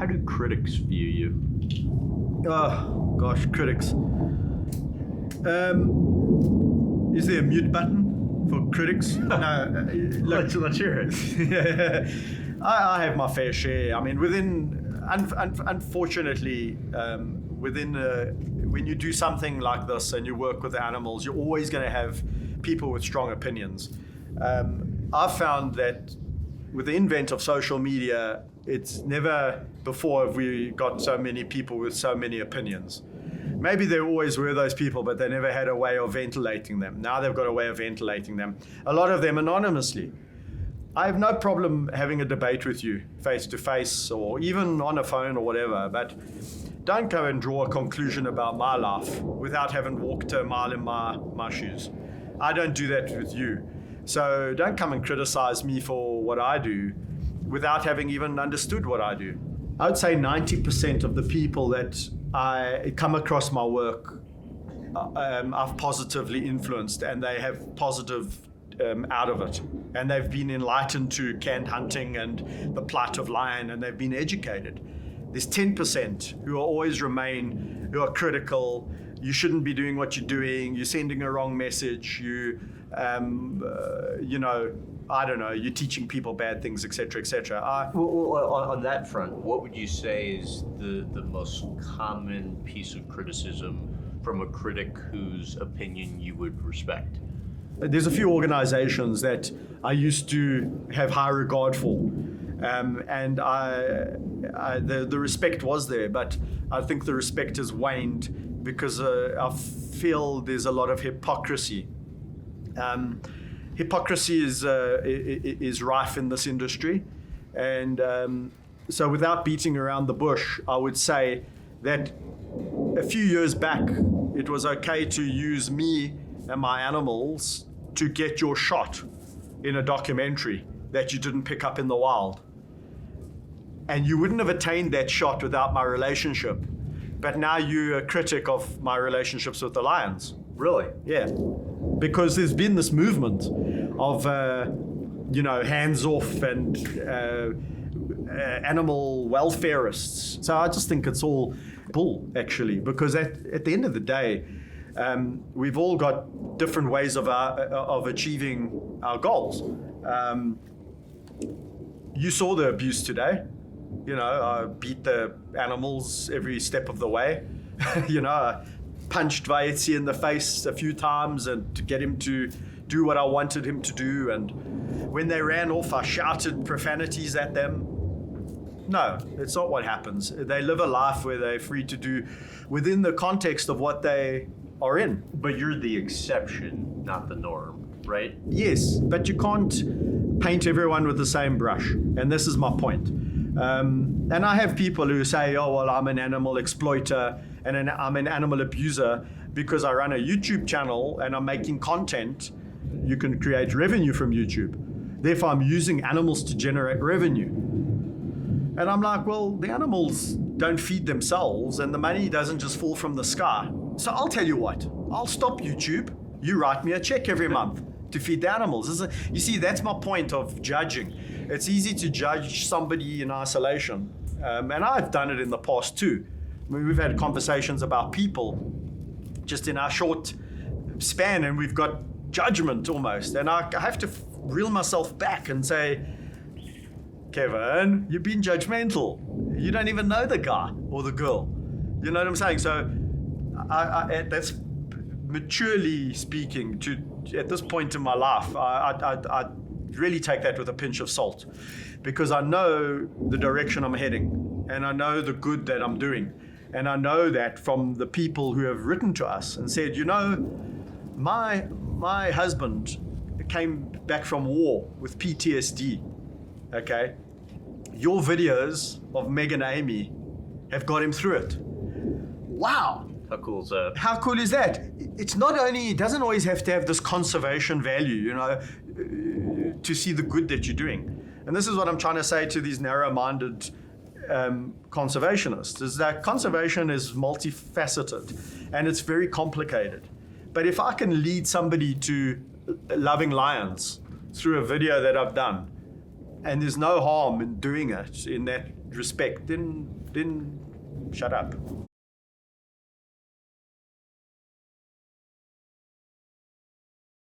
How do critics view you? Oh, gosh, critics. Is there a mute button for critics? No. Let's hear it. Yeah. I have my fair share. I mean, unfortunately, when you do something like this and you work with animals, you're always going to have people with strong opinions. I've found that with the invent of social media, it's never before have we got so many people with so many opinions. Maybe there always were those people, but they never had a way of ventilating them. Now they've got a way of ventilating them. A lot of them anonymously. I have no problem having a debate with you face to face or even on a phone or whatever, but don't go and draw a conclusion about my life without having walked a mile in my shoes. I don't do that with you. So don't come and criticize me for what I do without having even understood what I do. I would say 90% of the people that I come across my work I've positively influenced, and they have positive out of it. And they've been enlightened to canned hunting and the plight of lion, and they've been educated. There's 10% who always remain, who are critical. You shouldn't be doing what you're doing. You're sending a wrong message. I don't know, you're teaching people bad things, etc., etc. Well, on that front, what would you say is the most common piece of criticism from a critic whose opinion you would respect? There's a few organizations that I used to have high regard for, and the respect was there, but I think the respect has waned because I feel there's a lot of hypocrisy. Hypocrisy is rife in this industry, and so without beating around the bush, I would say that a few years back, it was okay to use me and my animals to get your shot in a documentary that you didn't pick up in the wild. And you wouldn't have attained that shot without my relationship. But now you're a critic of my relationships with the lions. Really? Yeah. Because there's been this movement of, hands off and animal welfareists. So I just think it's all bull, actually, because at the end of the day, we've all got different ways of achieving our goals. You saw the abuse today. I beat the animals every step of the way. I punched Vaetsi in the face a few times and to get him to do what I wanted him to do. And when they ran off, I shouted profanities at them. No, it's not what happens. They live a life where they're free to do within the context of what they are in. But you're the exception, not the norm, right? Yes, but you can't paint everyone with the same brush. And this is my point. And I have people who say, oh, well, I'm an animal exploiter and I'm an animal abuser because I run a YouTube channel and I'm making content. You can create revenue from YouTube. Therefore, I'm using animals to generate revenue. And I'm like, well, the animals don't feed themselves and the money doesn't just fall from the sky. So I'll tell you what, I'll stop YouTube. You write me a check every month to feed the animals. You see, that's my point of judging. It's easy to judge somebody in isolation. And I've done it in the past too. I mean, we've had conversations about people just in our short span and we've got judgment almost. And I have to reel myself back and say, Kevin, you've been judgmental. You don't even know the guy or the girl. You know what I'm saying? So that's maturely speaking. At this point in my life, I really take that with a pinch of salt because I know the direction I'm heading and I know the good that I'm doing. And I know that from the people who have written to us and said, my husband came back from war with PTSD. Okay, your videos of Meg and Amy have got him through it. Wow. How cool is that? How cool is that? It's not only, it doesn't always have to have this conservation value, to see the good that you're doing. And this is what I'm trying to say to these narrow-minded conservationists, is that conservation is multifaceted and it's very complicated. But if I can lead somebody to loving lions through a video that I've done, and there's no harm in doing it in that respect, then shut up.